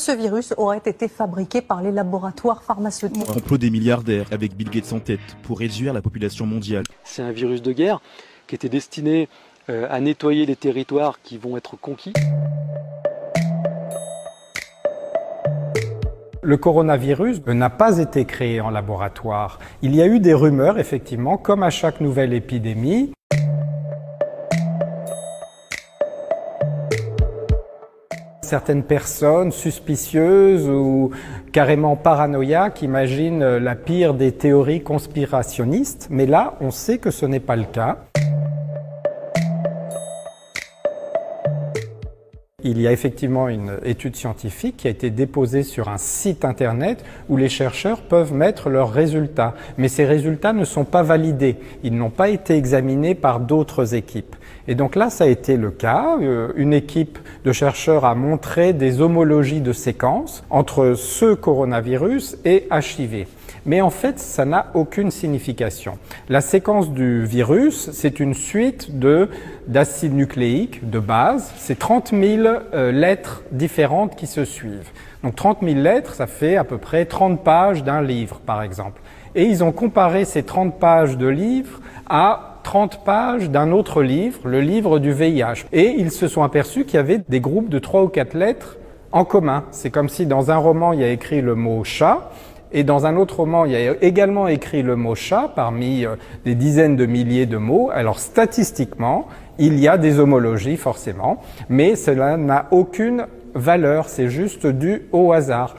ce virus aurait été fabriqué par les laboratoires pharmaceutiques. Complot des milliardaires avec Bill Gates en tête pour réduire la population mondiale. C'est un virus de guerre qui était destiné à nettoyer les territoires qui vont être conquis. Le coronavirus n'a pas été créé en laboratoire. Il y a eu des rumeurs, effectivement, comme à chaque nouvelle épidémie. Certaines personnes suspicieuses ou carrément paranoïaques imaginent la pire des théories conspirationnistes, mais là, on sait que ce n'est pas le cas. Il y a effectivement une étude scientifique qui a été déposée sur un site internet où les chercheurs peuvent mettre leurs résultats. Mais ces résultats ne sont pas validés. Ils n'ont pas été examinés par d'autres équipes. Et donc là, ça a été le cas. Une équipe de chercheurs a montré des homologies de séquences entre ce coronavirus et HIV. Mais en fait, ça n'a aucune signification. La séquence du virus, c'est une suite d'acides nucléiques de base. C'est 30 000 lettres différentes qui se suivent. Donc 30 000 lettres, ça fait à peu près 30 pages d'un livre, par exemple. Et ils ont comparé ces 30 pages de livre à 30 pages d'un autre livre, le livre du VIH. Et ils se sont aperçus qu'il y avait des groupes de 3 ou 4 lettres en commun. C'est comme si dans un roman, il y a écrit le mot « chat », et dans un autre roman, il y a également écrit le mot « chat » parmi des dizaines de milliers de mots. Alors statistiquement, il y a des homologies forcément, mais cela n'a aucune valeur, c'est juste dû au hasard.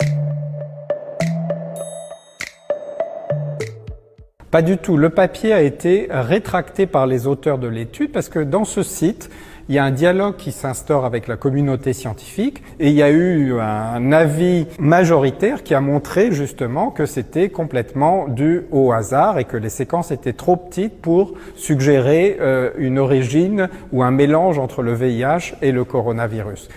Pas du tout. Le papier a été rétracté par les auteurs de l'étude parce que dans ce site, il y a un dialogue qui s'instaure avec la communauté scientifique et il y a eu un avis majoritaire qui a montré justement que c'était complètement dû au hasard et que les séquences étaient trop petites pour suggérer une origine ou un mélange entre le VIH et le coronavirus.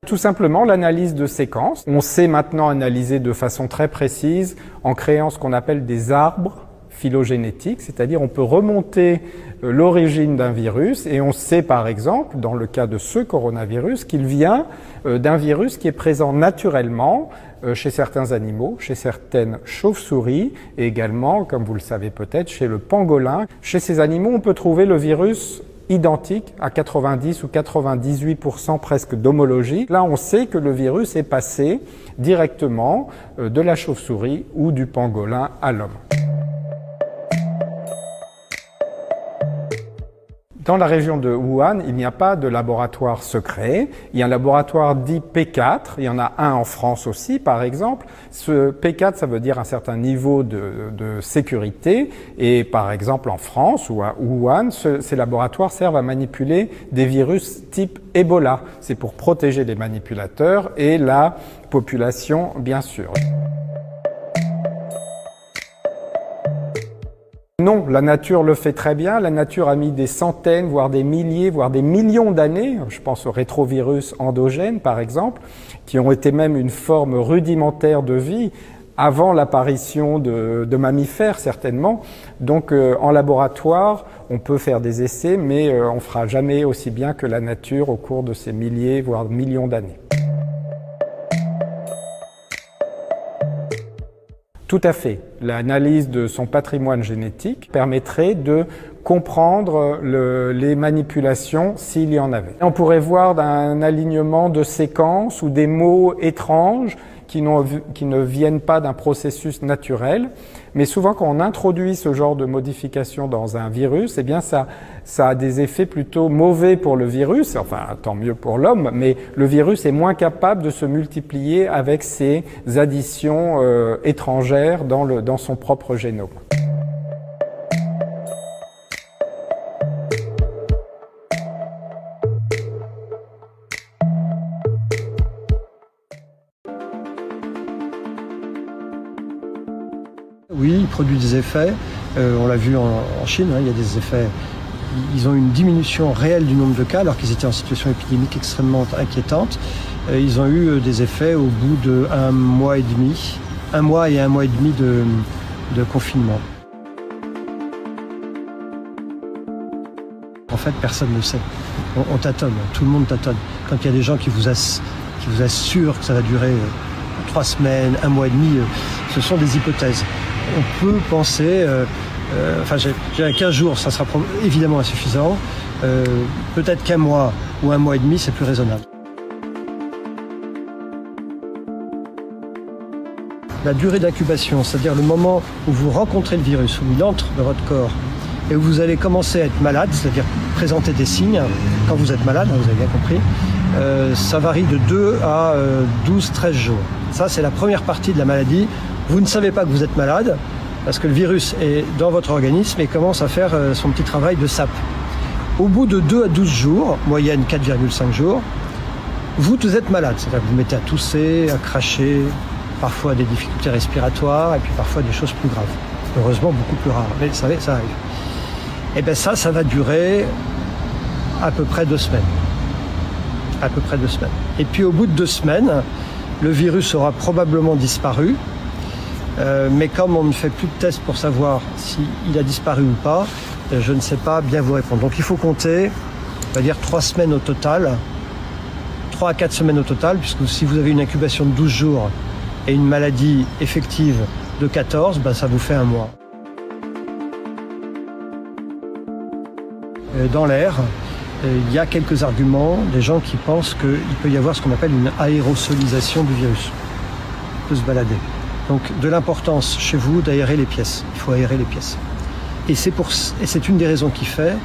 Tout simplement l'analyse de séquences. On sait maintenant analyser de façon très précise en créant ce qu'on appelle des arbres phylogénétiques, c'est-à-dire on peut remonter l'origine d'un virus et on sait par exemple, dans le cas de ce coronavirus, qu'il vient d'un virus qui est présent naturellement chez certains animaux, chez certaines chauves-souris et également, comme vous le savez peut-être, chez le pangolin. Chez ces animaux, on peut trouver le virus identique à 90 ou 98% presque d'homologie. Là, on sait que le virus est passé directement de la chauve-souris ou du pangolin à l'homme. Dans la région de Wuhan, il n'y a pas de laboratoire secret. Il y a un laboratoire dit P4. Il y en a un en France aussi, par exemple. Ce P4, ça veut dire un certain niveau de sécurité. Et par exemple, en France ou à Wuhan, ces laboratoires servent à manipuler des virus type Ebola. C'est pour protéger les manipulateurs et la population, bien sûr. Non, la nature le fait très bien. La nature a mis des centaines, voire des milliers, voire des millions d'années. Je pense aux rétrovirus endogènes, par exemple, qui ont été même une forme rudimentaire de vie avant l'apparition de mammifères, certainement. Donc, en laboratoire, on peut faire des essais, mais on ne fera jamais aussi bien que la nature au cours de ces milliers, voire millions d'années. Tout à fait. L'analyse de son patrimoine génétique permettrait de comprendre les manipulations s'il y en avait. On pourrait voir un alignement de séquences ou des mots étranges qui ne viennent pas d'un processus naturel. Mais souvent, quand on introduit ce genre de modification dans un virus, eh bien, ça a des effets plutôt mauvais pour le virus, enfin, tant mieux pour l'homme, mais le virus est moins capable de se multiplier avec ces additions étrangères dans son propre génome. Oui, il produit des effets. On l'a vu en Chine, il y a des effets. Ils ont une diminution réelle du nombre de cas alors qu'ils étaient en situation épidémique extrêmement inquiétante. Ils ont eu des effets au bout d'1 mois et demi, 1 mois et 1 mois et demi de confinement. En fait, personne ne sait. On tâtonne, tout le monde tâtonne. Quand il y a des gens qui vous assurent que ça va durer 3 semaines, 1 mois et demi, ce sont des hypothèses. On peut penser, je dirais 15 jours, ça sera évidemment insuffisant. Peut-être qu'1 mois ou 1 mois et demi, c'est plus raisonnable. La durée d'incubation, c'est-à-dire le moment où vous rencontrez le virus, où il entre dans votre corps, et où vous allez commencer à être malade, c'est-à-dire présenter des signes, quand vous êtes malade, vous avez bien compris, ça varie de 2 à 12-13 jours. Ça, c'est la première partie de la maladie. Vous ne savez pas que vous êtes malade, parce que le virus est dans votre organisme et commence à faire son petit travail de sape. Au bout de 2 à 12 jours, moyenne 4,5 jours, vous êtes malade. C'est-à-dire que vous mettez à tousser, à cracher, parfois des difficultés respiratoires et puis parfois des choses plus graves. Heureusement, beaucoup plus rares, mais vous savez, ça arrive. Et bien ça va durer à peu près 2 semaines. À peu près 2 semaines. Et puis au bout de 2 semaines, le virus aura probablement disparu. Mais comme on ne fait plus de tests pour savoir s'il a disparu ou pas, je ne sais pas bien vous répondre. Donc il faut compter, on va dire 3 semaines au total, 3 à 4 semaines au total, puisque si vous avez une incubation de 12 jours et une maladie effective de 14, ça vous fait 1 mois. Dans l'air, il y a quelques arguments, des gens qui pensent qu'il peut y avoir ce qu'on appelle une aérosolisation du virus. Il peut se balader. Donc de l'importance chez vous d'aérer les pièces. Il faut aérer les pièces. Et c'est une des raisons qui fait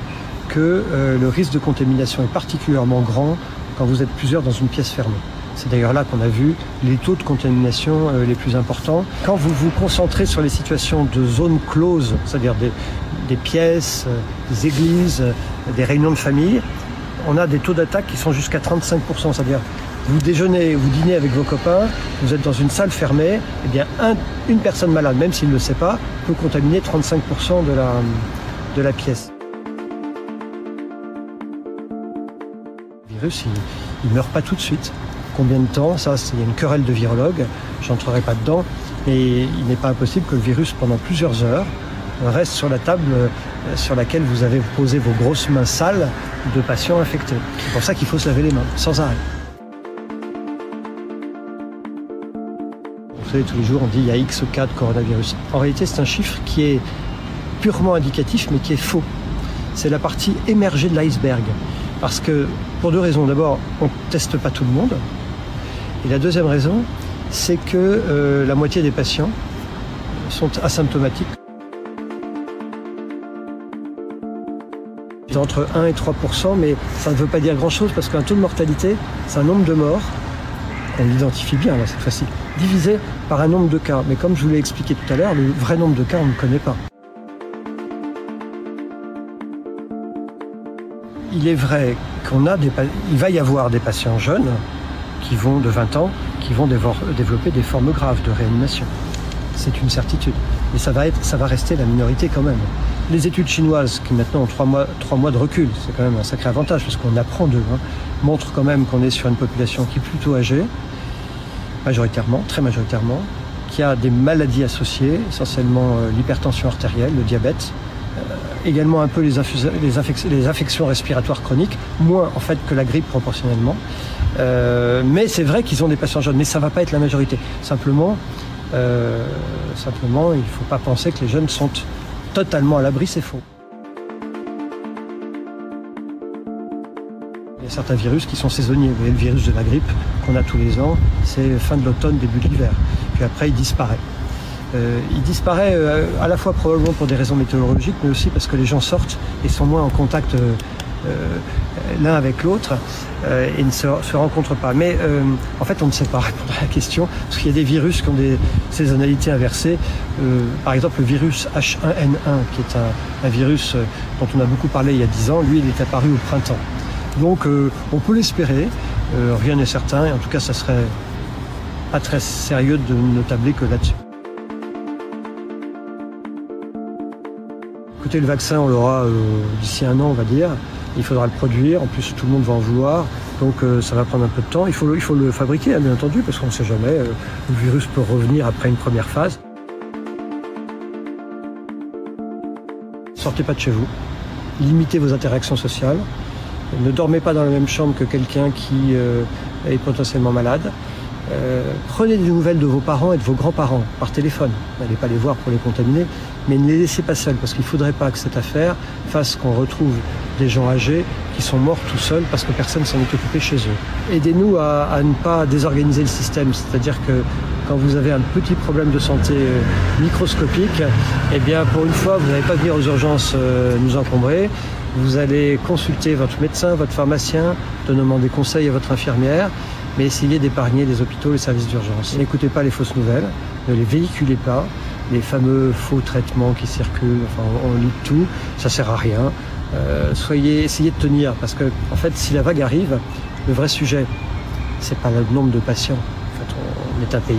que le risque de contamination est particulièrement grand quand vous êtes plusieurs dans une pièce fermée. C'est d'ailleurs là qu'on a vu les taux de contamination les plus importants. Quand vous vous concentrez sur les situations de zones closes, c'est-à-dire des pièces, des églises, des réunions de famille, on a des taux d'attaque qui sont jusqu'à 35%. C'est-à-dire vous déjeunez, vous dînez avec vos copains, vous êtes dans une salle fermée, eh bien une personne malade, même s'il ne le sait pas, peut contaminer 35% de la pièce. Le virus, il ne meurt pas tout de suite. Combien de temps? Ça, il y a une querelle de virologues, je n'entrerai pas dedans, mais il n'est pas impossible que le virus, pendant plusieurs heures, reste sur la table sur laquelle vous avez posé vos grosses mains sales de patients infectés. C'est pour ça qu'il faut se laver les mains, sans arrêt. Vous savez, tous les jours, on dit qu'il y a X cas de coronavirus. En réalité, c'est un chiffre qui est purement indicatif, mais qui est faux. C'est la partie émergée de l'iceberg. Parce que, pour 2 raisons. D'abord, on ne teste pas tout le monde. Et la deuxième raison, c'est que la moitié des patients sont asymptomatiques. C'est entre 1 et 3%, mais ça ne veut pas dire grand-chose parce qu'un taux de mortalité, c'est un nombre de morts, on l'identifie bien là cette fois-ci, divisé par un nombre de cas. Mais comme je vous l'ai expliqué tout à l'heure, le vrai nombre de cas, on ne connaît pas. Il est vrai il va y avoir des patients jeunes de 20 ans qui vont développer des formes graves de réanimation. C'est une certitude. Mais ça va rester la minorité quand même. Les études chinoises, qui maintenant ont 3 mois de recul, c'est quand même un sacré avantage parce qu'on apprend d'eux, montrent quand même qu'on est sur une population qui est plutôt âgée, majoritairement, très majoritairement, qui a des maladies associées, essentiellement l'hypertension artérielle, le diabète, également un peu les affections respiratoires chroniques, moins en fait que la grippe proportionnellement. Mais c'est vrai qu'ils ont des patients jeunes, mais ça ne va pas être la majorité. Simplement, il ne faut pas penser que les jeunes sont totalement à l'abri, c'est faux. Il y a certains virus qui sont saisonniers. Vous voyez, le virus de la grippe qu'on a tous les ans, c'est fin de l'automne, début de l'hiver. Puis après, il disparaît. Il disparaît à la fois probablement pour des raisons météorologiques, mais aussi parce que les gens sortent et sont moins en contact l'un avec l'autre et ne se rencontrent pas. Mais en fait, on ne sait pas répondre à la question, parce qu'il y a des virus qui ont des saisonnalités inversées. Par exemple, le virus H1N1, qui est un virus dont on a beaucoup parlé il y a 10 ans, lui, il est apparu au printemps. Donc, on peut l'espérer, rien n'est certain, et en tout cas, ça serait pas très sérieux de ne tabler que là-dessus. Écoutez, le vaccin, on l'aura d'ici 1 an, on va dire. Il faudra le produire. En plus, tout le monde va en vouloir. Donc, ça va prendre un peu de temps. Il faut le fabriquer, bien entendu, parce qu'on ne sait jamais. Le virus peut revenir après une première phase. Sortez pas de chez vous. Limitez vos interactions sociales. Ne dormez pas dans la même chambre que quelqu'un qui est potentiellement malade. Prenez des nouvelles de vos parents et de vos grands-parents par téléphone. N'allez pas les voir pour les contaminer, mais ne les laissez pas seuls, parce qu'il ne faudrait pas que cette affaire fasse qu'on retrouve des gens âgés qui sont morts tout seuls parce que personne s'en est occupé chez eux. Aidez-nous à ne pas désorganiser le système, c'est-à-dire que quand vous avez un petit problème de santé microscopique, eh bien pour une fois, vous n'allez pas venir aux urgences nous encombrer. Vous allez consulter votre médecin, votre pharmacien, demander conseil à votre infirmière, mais essayez d'épargner les hôpitaux et les services d'urgence. N'écoutez pas les fausses nouvelles, ne les véhiculez pas, les faux traitements qui circulent, enfin on lit tout, ça sert à rien. Essayez de tenir, parce que en fait, si la vague arrive, le vrai sujet, c'est pas le nombre de patients. En fait, on est un pays,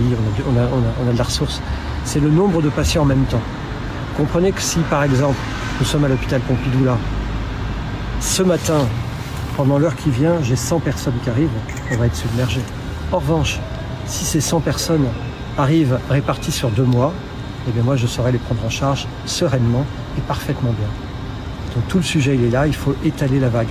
on a de la ressource. C'est le nombre de patients en même temps. Comprenez que si, par exemple, nous sommes à l'hôpital Pompidou là, ce matin, pendant l'heure qui vient, j'ai 100 personnes qui arrivent, on va être submergé. En revanche, si ces 100 personnes arrivent réparties sur 2 mois, eh bien moi je saurais les prendre en charge sereinement et parfaitement bien. Donc tout le sujet il est là, il faut étaler la vague.